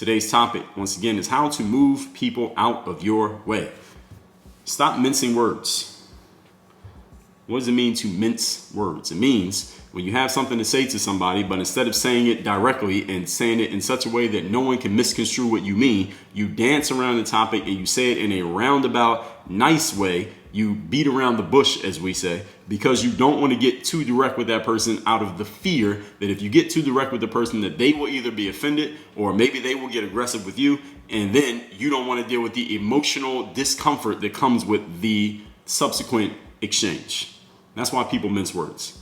Today's topic, once again, is how to move people out of your way. Stop mincing words. What does it mean to mince words? It means when you have something to say to somebody, but instead of saying it directly and saying it in such a way that no one can misconstrue what you mean, you dance around the topic and you say it in a roundabout, nice way. You beat around the bush, as we say, because you don't want to get too direct with that person out of the fear that if you get too direct with the person that they will either be offended or maybe they will get aggressive with you. And then you don't want to deal with the emotional discomfort that comes with the subsequent exchange. That's why people mince words.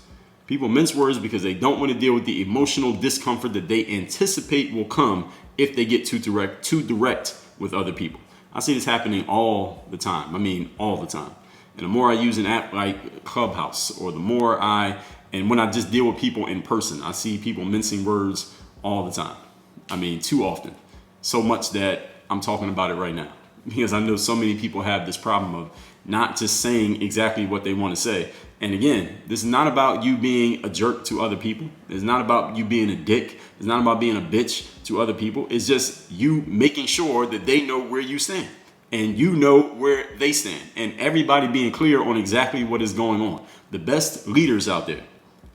People mince words because they don't want to deal with the emotional discomfort that they anticipate will come if they get too direct with other people. I see this happening all the time. I mean, all the time. And the more I use an app like Clubhouse, or the more and when I just deal with people in person, I see people mincing words all the time. I mean, too often. So much that I'm talking about it right now. Because I know so many people have this problem of not just saying exactly what they want to say. And again, this is not about you being a jerk to other people. It's not about you being a dick. It's not about being a bitch to other people. It's just you making sure that they know where you stand and you know where they stand, and everybody being clear on exactly what is going on. The best leaders out there,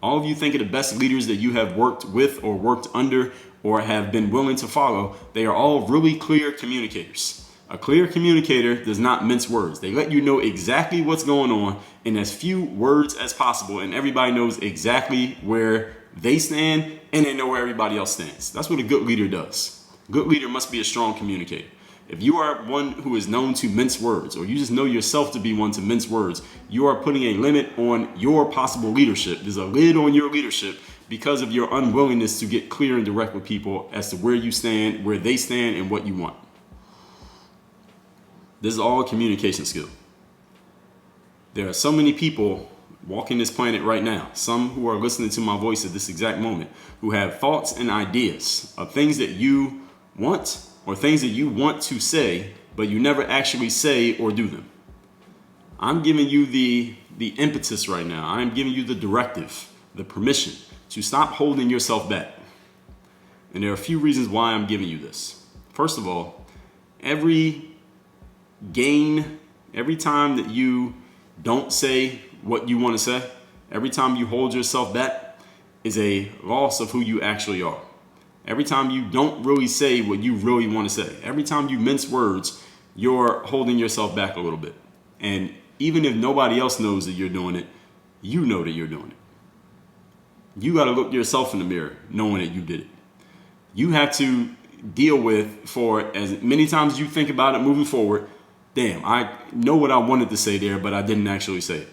all of you think of the best leaders that you have worked with or worked under or have been willing to follow, they are all really clear communicators. A clear communicator does not mince words. They let you know exactly what's going on in as few words as possible, and everybody knows exactly where they stand and they know where everybody else stands. That's what a good leader does. A good leader must be a strong communicator. If you are one who is known to mince words, or you just know yourself to be one to mince words, you are putting a limit on your possible leadership. There's a lid on your leadership because of your unwillingness to get clear and direct with people as to where you stand, where they stand, and what you want. This is all a communication skill. There are so many people walking this planet right now, some who are listening to my voice at this exact moment, who have thoughts and ideas of things that you want or things that you want to say, but you never actually say or do them. I'm giving you the impetus right now. I'm giving you the directive, the permission to stop holding yourself back. And there are a few reasons why I'm giving you this. First of all, every time that you don't say what you want to say, every time you hold yourself back, is a loss of who you actually are. Every time you don't really say what you really want to say, every time you mince words, you're holding yourself back a little bit. And even if nobody else knows that you're doing it, you know that you're doing it. You got to look yourself in the mirror knowing that you did it. You have to deal with, for as many times as you think about it moving forward, damn, I know what I wanted to say there, but I didn't actually say it.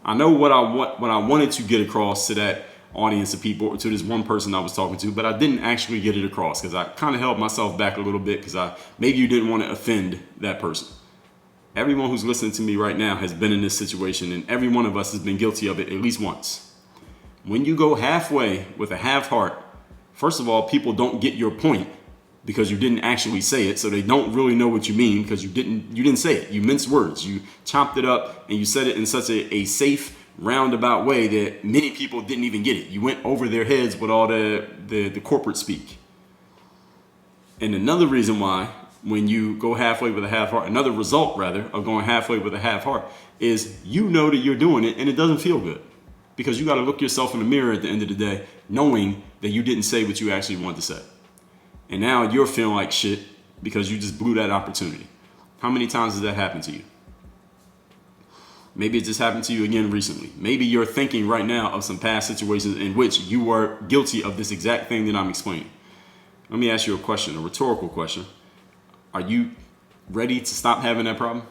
I know what I wanted to get across to that audience of people, or to this one person I was talking to, but I didn't actually get it across because I kind of held myself back a little bit because maybe you didn't want to offend that person. Everyone who's listening to me right now has been in this situation, and every one of us has been guilty of it at least once. When you go halfway with a half heart, first of all, people don't get your point because you didn't actually say it, so they don't really know what you mean because you didn't say it. You minced words. You chopped it up and you said it in such a safe, roundabout way that many people didn't even get it. You went over their heads with all the corporate speak. And another reason why, when you go halfway with a half heart, another result rather of going halfway with a half heart, is you know that you're doing it and it doesn't feel good. Because you got to look yourself in the mirror at the end of the day, knowing that you didn't say what you actually wanted to say. And now you're feeling like shit because you just blew that opportunity. How many times has that happened to you? Maybe it just happened to you again recently. Maybe you're thinking right now of some past situations in which you were guilty of this exact thing that I'm explaining. Let me ask you a question, a rhetorical question. Are you ready to stop having that problem?